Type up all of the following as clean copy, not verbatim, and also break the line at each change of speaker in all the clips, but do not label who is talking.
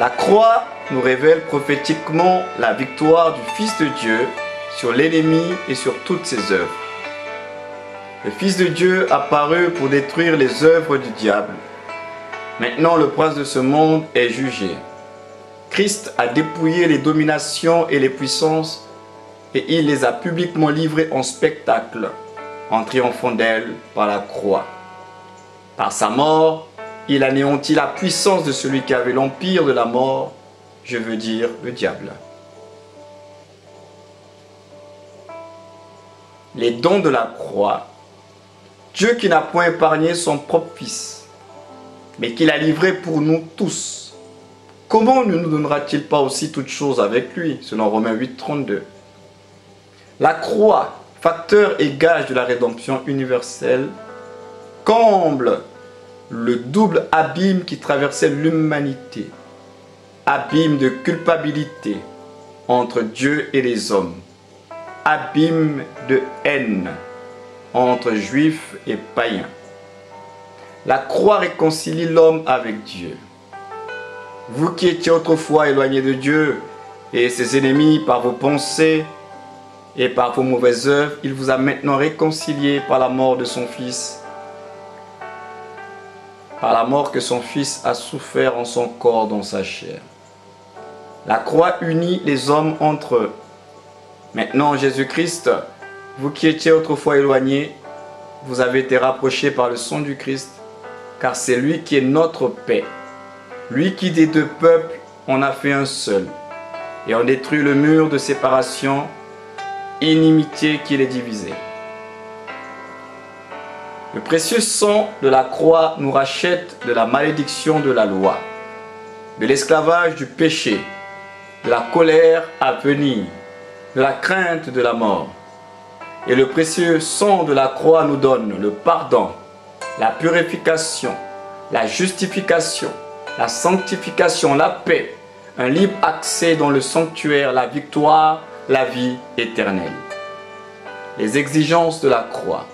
La croix nous révèle prophétiquement la victoire du Fils de Dieu sur l'ennemi et sur toutes ses œuvres. Le Fils de Dieu apparut pour détruire les œuvres du diable. Maintenant, le prince de ce monde est jugé. Christ a dépouillé les dominations et les puissances et il les a publiquement livrées en spectacle en triomphant d'elles par la croix. Par sa mort, il anéantit la puissance de celui qui avait l'empire de la mort, je veux dire le diable. Les dons de la croix. Dieu qui n'a point épargné son propre Fils, mais qui l'a livré pour nous tous. Comment ne nous donnera-t-il pas aussi toutes choses avec lui, selon Romains 8, 32. La croix, facteur et gage de la rédemption universelle, comble le double abîme qui traversait l'humanité, abîme de culpabilité entre Dieu et les hommes, abîme de haine entre juifs et païens. La croix réconcilie l'homme avec Dieu. Vous qui étiez autrefois éloignés de Dieu et ses ennemis par vos pensées et par vos mauvaises œuvres, il vous a maintenant réconciliés par la mort de son Fils, par la mort que son Fils a souffert en son corps dans sa chair. La croix unit les hommes entre eux. Maintenant, Jésus-Christ, vous qui étiez autrefois éloignés, vous avez été rapprochés par le sang du Christ, car c'est lui qui est notre paix. Lui qui des deux peuples en a fait un seul, et en détruit le mur de séparation, inimitié qui les divisait. Le précieux sang de la croix nous rachète de la malédiction de la loi, de l'esclavage du péché, de la colère à venir, de la crainte de la mort. Et le précieux sang de la croix nous donne le pardon, la purification, la justification, la sanctification, la paix, un libre accès dans le sanctuaire, la victoire, la vie éternelle. Les exigences de la croix.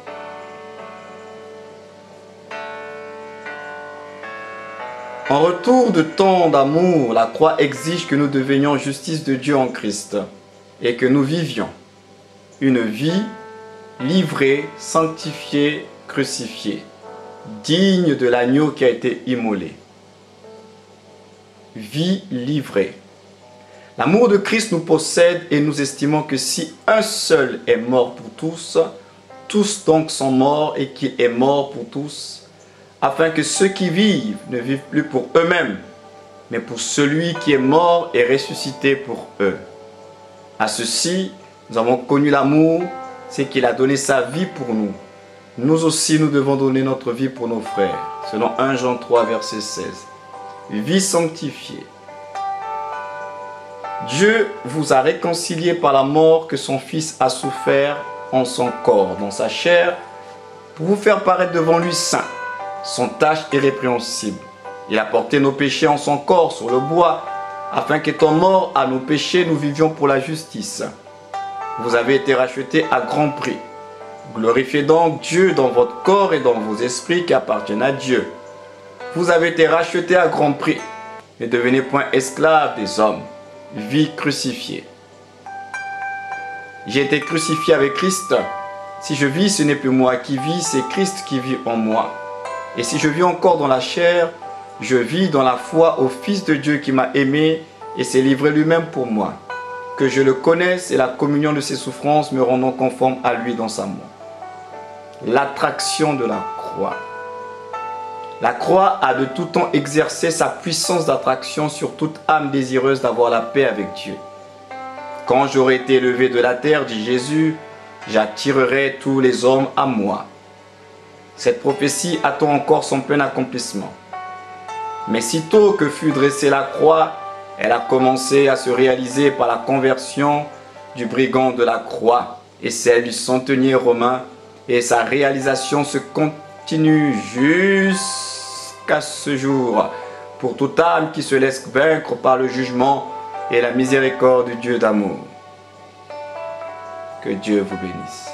En retour de tant d'amour, la croix exige que nous devenions justice de Dieu en Christ et que nous vivions une vie livrée, sanctifiée, crucifiée, digne de l'agneau qui a été immolé. Vie livrée. L'amour de Christ nous possède et nous estimons que si un seul est mort pour tous, tous donc sont morts et qu'il est mort pour tous, afin que ceux qui vivent ne vivent plus pour eux-mêmes, mais pour celui qui est mort et ressuscité pour eux. À ceci, nous avons connu l'amour, c'est qu'il a donné sa vie pour nous. Nous aussi, nous devons donner notre vie pour nos frères, selon 1 Jean 3, verset 16. Vie sanctifiée. Dieu vous a réconciliés par la mort que son Fils a souffert en son corps, dans sa chair, pour vous faire paraître devant lui saint, sans tache irrépréhensible. Il a porté nos péchés en son corps sur le bois, afin qu'étant morts à nos péchés, nous vivions pour la justice. Vous avez été rachetés à grand prix. Glorifiez donc Dieu dans votre corps et dans vos esprits qui appartiennent à Dieu. Vous avez été rachetés à grand prix. Ne devenez point esclaves des hommes. Vie crucifiée. J'ai été crucifié avec Christ. Si je vis, ce n'est plus moi qui vis, c'est Christ qui vit en moi. Et si je vis encore dans la chair, je vis dans la foi au Fils de Dieu qui m'a aimé et s'est livré lui-même pour moi. Que je le connaisse et la communion de ses souffrances me rendant conforme à lui dans sa mort. L'attraction de la croix. La croix a de tout temps exercé sa puissance d'attraction sur toute âme désireuse d'avoir la paix avec Dieu. Quand j'aurai été élevé de la terre, dit Jésus, j'attirerai tous les hommes à moi. Cette prophétie attend encore son plein accomplissement. Mais sitôt que fut dressée la croix, elle a commencé à se réaliser par la conversion du brigand de la croix et celle du centenier romain, et sa réalisation se continue jusqu'à ce jour pour toute âme qui se laisse vaincre par le jugement et la miséricorde du Dieu d'amour. Que Dieu vous bénisse.